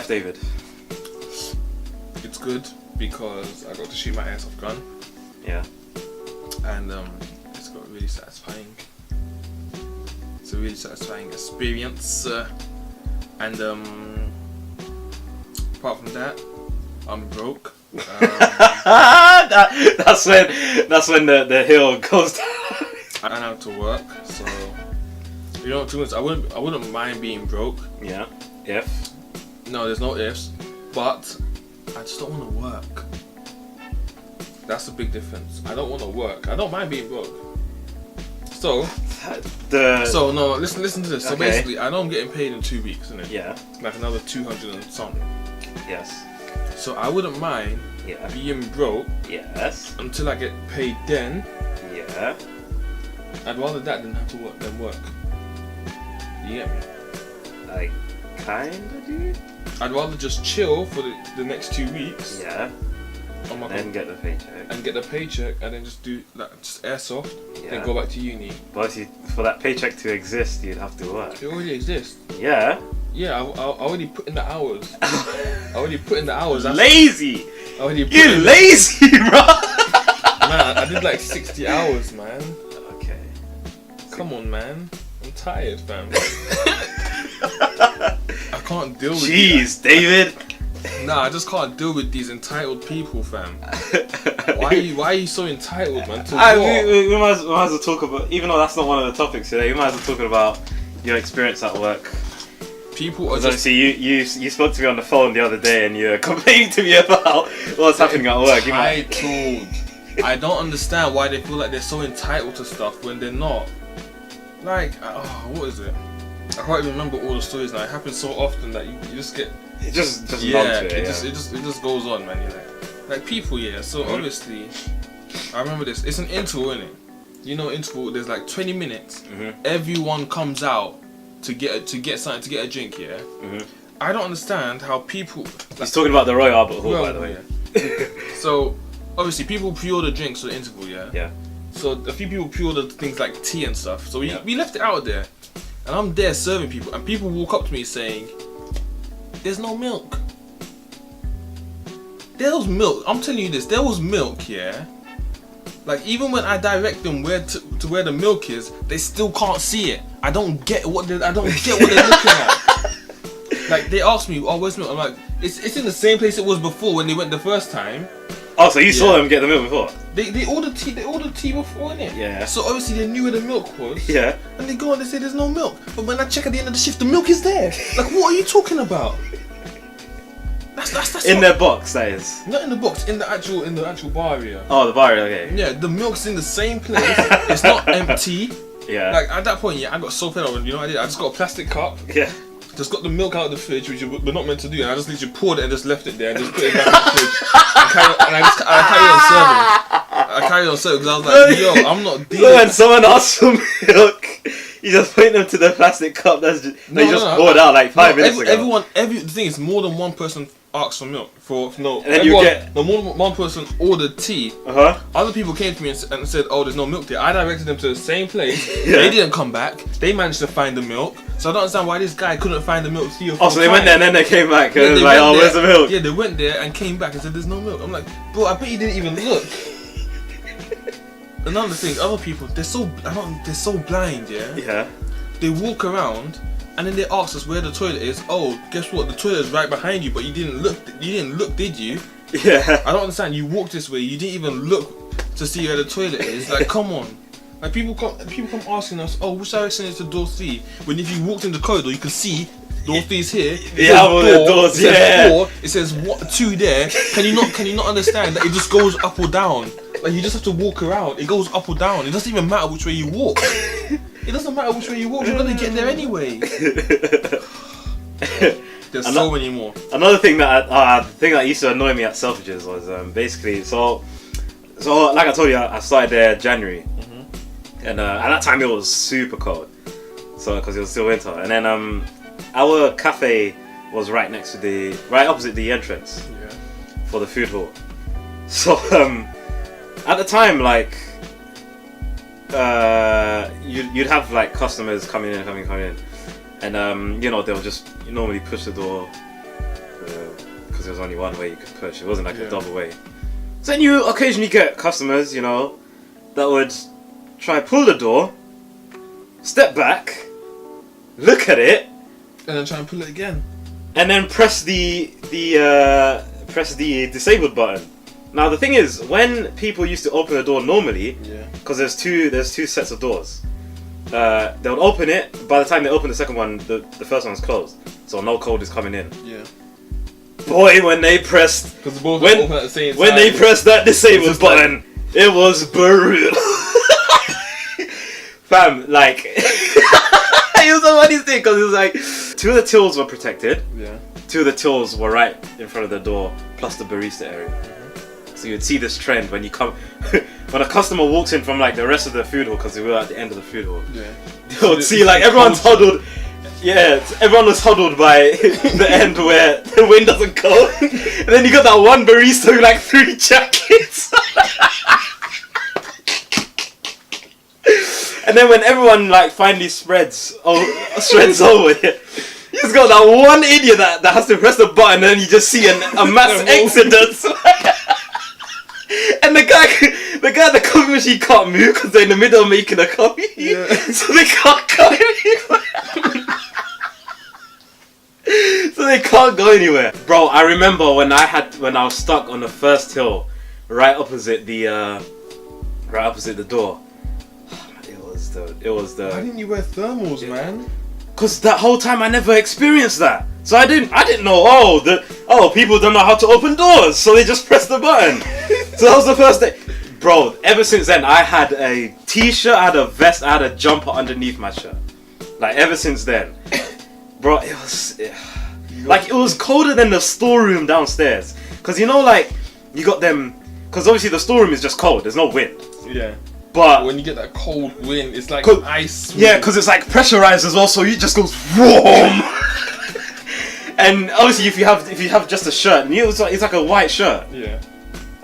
David? It's good because I got to shoot my airsoft gun. Yeah. And it's got really satisfying. It's a really satisfying experience. And apart from that, I'm broke. That's when the hill goes down. I have to work, so you know, to be honest, I wouldn't mind being broke. Yeah. If. No, there's no ifs, but I just don't want to work. That's the big difference. I don't want to work. I don't mind being broke. So no, listen to this. So basically, I know I'm getting paid in 2 weeks, isn't it? Yeah. Like another 200 and something. Yes. So I wouldn't mind being broke. Yes. Until I get paid then. Yeah. I'd rather that than have to work than work. You get me? I kinda do. I'd rather just chill for the next 2 weeks. Yeah. On my and get the paycheck. And get the paycheck and then just do like just airsoft. Yeah. Then go back to uni. But for that paycheck to exist, you'd have to work. It already exists. Yeah. Yeah, I already put in the hours. I already put in the hours. Lazy. You lazy, bro. Man, I did like 60 hours, man. Okay. Come on, man. I'm tired, fam. I can't deal with Jeez, David. Nah, I just can't deal with these entitled people, fam. Why are you so entitled, man? To what? We might as well talk about, even though that's not one of the topics today, we might as well talk about your experience at work. People are just... Obviously, you spoke to me on the phone the other day and you were complaining to me about what's happening at work. Entitled. I don't understand why they feel like they're so entitled to stuff when they're not. Like, what is it? I can't even remember all the stories now. It happens so often that you just get... It just it just goes on, man. You know, like people, yeah. So obviously, I remember this. It's an interval, isn't it? You know, interval. There's like 20 minutes. Everyone comes out to get something, to get a drink. Yeah. I don't understand how people. He's talking about the Royal Albert Hall, by the way. Yeah. So obviously, people pre-order drinks for the interval. Yeah. Yeah. So a few people pre-ordered things like tea and stuff. So we left it out there, and I'm there serving people, and people walk up to me saying, "There's no milk." There was milk. I'm telling you this. There was milk, yeah. Like even when I direct them where to where the milk is, they still can't see it. I don't get what they're looking at. Like they asked me, "Oh, where's milk?" I'm like, "It's in the same place it was before when they went the first time." Oh, so you saw them get the milk before? They ordered tea. They ordered tea before, innit? Yeah. So obviously they knew where the milk was. Yeah. And they go and they say there's no milk. But when I check at the end of the shift, the milk is there. Like, what are you talking about? That's in their box, that is. Not in the box, in the actual bar area. Oh, the bar area, okay. Yeah, the milk's in the same place. It's not empty. Yeah. Like at that point, I got so fed up. You know what I did? I just got a plastic cup. Yeah. Just got the milk out of the fridge, which we're not meant to do, and I just literally poured it and just left it there and just put it back in the fridge. I carried on serving because I was like, yo, I'm not dealing. So when someone asks for milk, you just point them to the plastic cup that's just, poured out like 5 minutes ago. The thing is, more than one person asked for milk. More than one person ordered tea. Other people came to me and said, "Oh, there's no milk there." I directed them to the same place. They didn't come back. They managed to find the milk. So I don't understand why this guy couldn't find the milk 3 or 4 times. So they went there and then they came back and was like, "Oh, where's the milk?" Yeah, they went there and came back and said, "There's no milk." I'm like, bro, I bet you didn't even look. Another thing, other people, they're so blind, yeah. Yeah. They walk around and then they ask us where the toilet is. Oh, guess what? The toilet is right behind you, but you didn't look. You didn't look, did you? Yeah. I don't understand. You walked this way. You didn't even look to see where the toilet is. Like, come on. Like people come asking us, "Oh, which direction is to door 3?" When if you walked in the corridor, you can see door 3 is here. Doors. It says 4. It says what 2 there. Can you not understand that it just goes up or down? Like you just have to walk around. It goes up or down. It doesn't even matter which way you walk. It doesn't matter which way you walk. You're gonna get there anyway. There's so many more. Another thing that used to annoy me at Selfridges was basically so like I told you, I started there January, and at that time it was super cold, so because it was still winter, and then our cafe was right opposite the entrance for the food hall. So at the time, like you'd have like customers coming in, and they'll just normally push the door there was only one way you could push. It wasn't like a double way. So then you occasionally get customers, you know, that would try pull the door, step back, look at it, and then try and pull it again, and then press the disabled button. Now the thing is, when people used to open the door normally, because there's two sets of doors, they would open it. By the time they open the second one, the first one's closed, so no code is coming in. Yeah. Boy, when they pressed open at the same time, when they pressed that disabled button, it was brutal. Fam, like it was a funny thing because it was like 2 of the tills were protected. Yeah. 2 of the tills were right in front of the door, plus the barista area. So you'd see this trend when you come, when a customer walks in from like the rest of the food hall, because we were at the end of the food hall. Yeah. You would see like everyone's huddled. Yeah, everyone was huddled by the end where the wind doesn't go. And then you got that one barista with like 3 jackets. And then when everyone like finally spreads over, you just got that one idiot that has to press the button, and then you just see a mass exodus. And the guy at the coffee machine can't move because they're in the middle of making a coffee. Yeah. So they can't go anywhere. So they can't go anywhere. Bro, I remember when I was stuck on the first hill, right opposite the door. It was the. Why didn't you wear thermals, man? Cause that whole time I never experienced that, so I didn't know. People don't know how to open doors, so they just press the button. So that was the first day, bro. Ever since then, I had a t-shirt, I had a vest, I had a jumper underneath my shirt. Like ever since then, bro, it was colder than the storeroom downstairs. Cause you know, like you got them. Cause obviously the storeroom is just cold. There's no wind. Yeah. But when you get that cold wind, it's like ice. Yeah, because it's like pressurized as well, so it just goes warm. And obviously, if you have just a shirt, and it's like a white shirt. Yeah,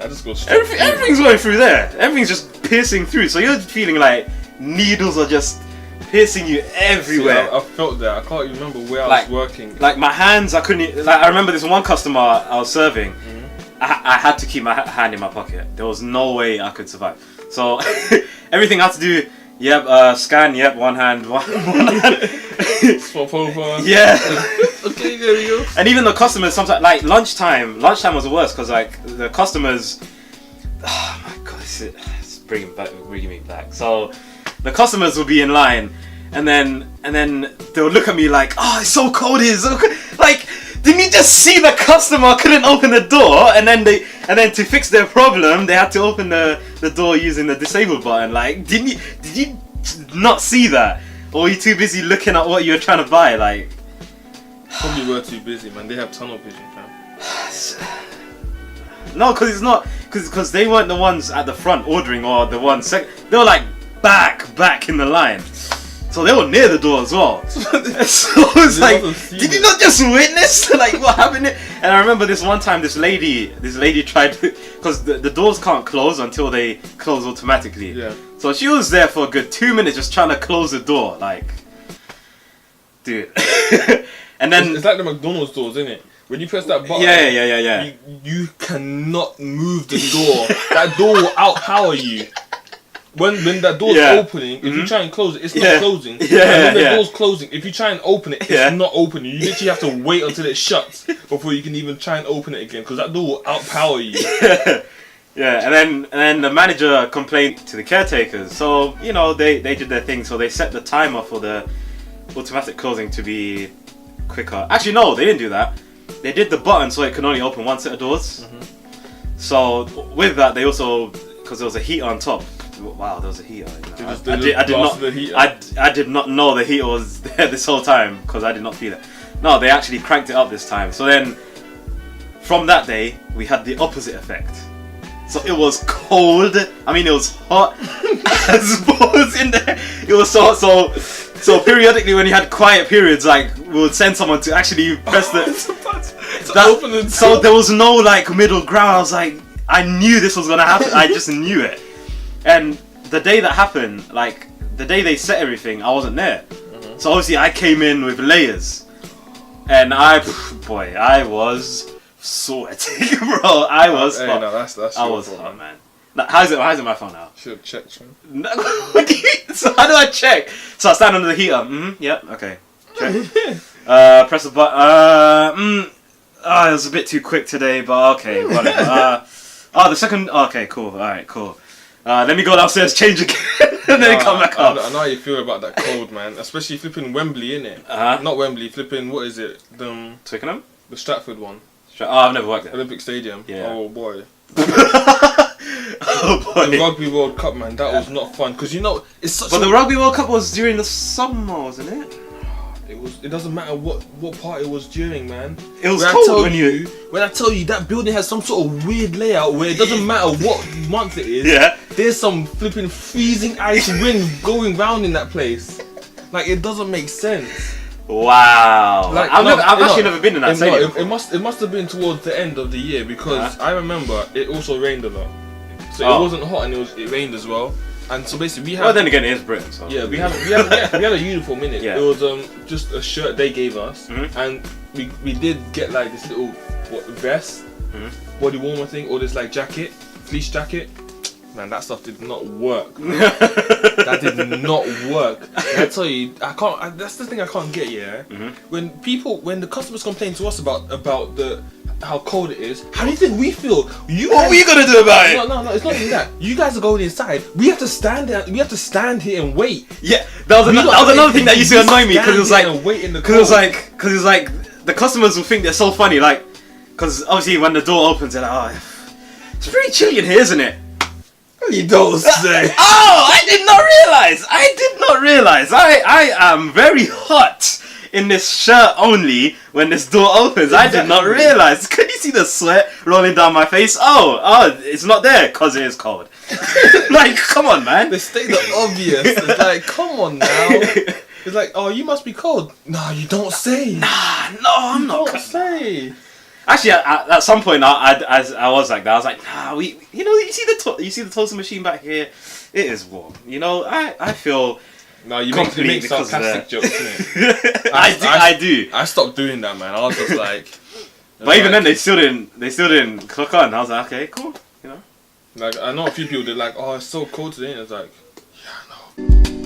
I just go straight. Everything's going through there. Everything's just piercing through. So you're feeling like needles are just piercing you everywhere. See, I felt that. I can't even remember where I was working. Like my hands, I couldn't. Like I remember this one customer I was serving. Mm-hmm. I had to keep my hand in my pocket. There was no way I could survive. So everything I had to do, scan, one hand. Swap over. Yeah. Okay, there we go. And even the customers sometimes, like lunchtime was the worst because like the customers, oh my god, it's bringing me back. So the customers will be in line, and then they'll look at me like, oh, it's so cold here, so cold. Like. Didn't you just see the customer couldn't open the door, and then to fix their problem they had to open the door using the disabled button? Like, did you not see that, or were you too busy looking at what you were trying to buy? Like, probably were too busy, man. They have tunnel vision, fam. No, because it's not because they weren't the ones at the front ordering or the ones they were like back in the line. So they were near the door as well. So it's like, did you not just witness like what happened? And I remember this one time, this lady tried to, because the doors can't close until they close automatically. Yeah. So she was there for a good 2 minutes just trying to close the door, like, dude. And then it's like the McDonald's doors, isn't it? When you press that button, yeah. You cannot move the door. That door will outpower you. When that door's opening, if you try and close it, it's not closing. And when the door's closing, if you try and open it, it's not opening. You literally have to wait until it shuts before you can even try and open it again, because that door will outpower you. Yeah, and then the manager complained to the caretakers. So, you know, they did their thing. So they set the timer for the automatic closing to be quicker. Actually, no, they didn't do that. They did the button so it can only open one set of doors. Mm-hmm. So with that, they also, because there was a heater on top. Wow, there was a heater. I did not know the heater was there this whole time because I did not feel it. No, they actually cranked it up this time. So then, from that day, we had the opposite effect. So it was cold. I mean, it was hot as balls in there. It was so hot. So periodically, when you had quiet periods, like we would send someone to actually press open the door. So there was no like middle ground. I was like, I knew this was gonna happen. I just knew it. And the day that happened, like the day they set everything, I wasn't there. Mm-hmm. So obviously I came in with layers, and I was sweating, bro. I was Hey, hot. no, that's I your was fault, hot, man. Now, how's it my phone now? Should have checked, man. No, so how do I check? So I stand under the heater. Yep. Okay. Check. Press the button. It was a bit too quick today, but okay, whatever. The second. Okay, cool. All right, cool. Let me go downstairs, change again, and then come back up. I know how you feel about that cold, man. Especially flipping Wembley, innit? Not Wembley, flipping, what is it? Twickenham? The Stratford one. I've never worked there. Olympic Stadium. Yeah. Oh boy. Oh boy. The Rugby World Cup, man, that was not fun. Because you know, it's such But the Rugby World Cup was during the summer, wasn't it? It doesn't matter what part it was during, man. It was cold when I tell you that building has some sort of weird layout where it doesn't matter what month it is. Yeah. There's some flipping freezing ice wind going round in that place. Like, it doesn't make sense. Wow. Like, I've actually never been in that stadium. It must have been towards the end of the year because I remember it also rained a lot. So it wasn't hot and it rained as well. And so basically we had. Well, then again, it is Britain. So. Yeah, we had a uniform in it. Yeah. It was just a shirt they gave us, and we did get like this little vest, body warmer thing, or this like jacket, fleece jacket. Man, that stuff did not work. That did not work. And I tell you, that's the thing I can't get. Yeah, when the customers complain to us about how cold it is, how do you think we feel? What are you gonna do about it? No, it's not even that. You guys are going inside. We have to stand there. We have to stand here and wait. Yeah, that was another thing that used to annoy me because it was like the customers will think they're so funny, like because obviously when the door opens, they're like, oh, it's pretty chilly in here, isn't it? You don't say. Oh, I did not realize. I am very hot in this shirt only when this door opens. Exactly. I did not realize. Could you see the sweat rolling down my face? Oh, it's not there because it is cold. Like, come on, man. They state the obvious. It's like, come on now. It's like, oh, you must be cold. No, you don't say. Nah, no, I'm not. Don't say. Actually, at some point, I was like that. I was like, nah, you see the toaster machine back here. It is warm. You know, I feel. No, you make sarcastic jokes, innit? I do. I stopped doing that, man. I was just like. But even then, they still didn't click on. I was like, okay, cool. You know. Like I know a few people. They're like, oh, it's so cold today. And it's like, yeah, I know.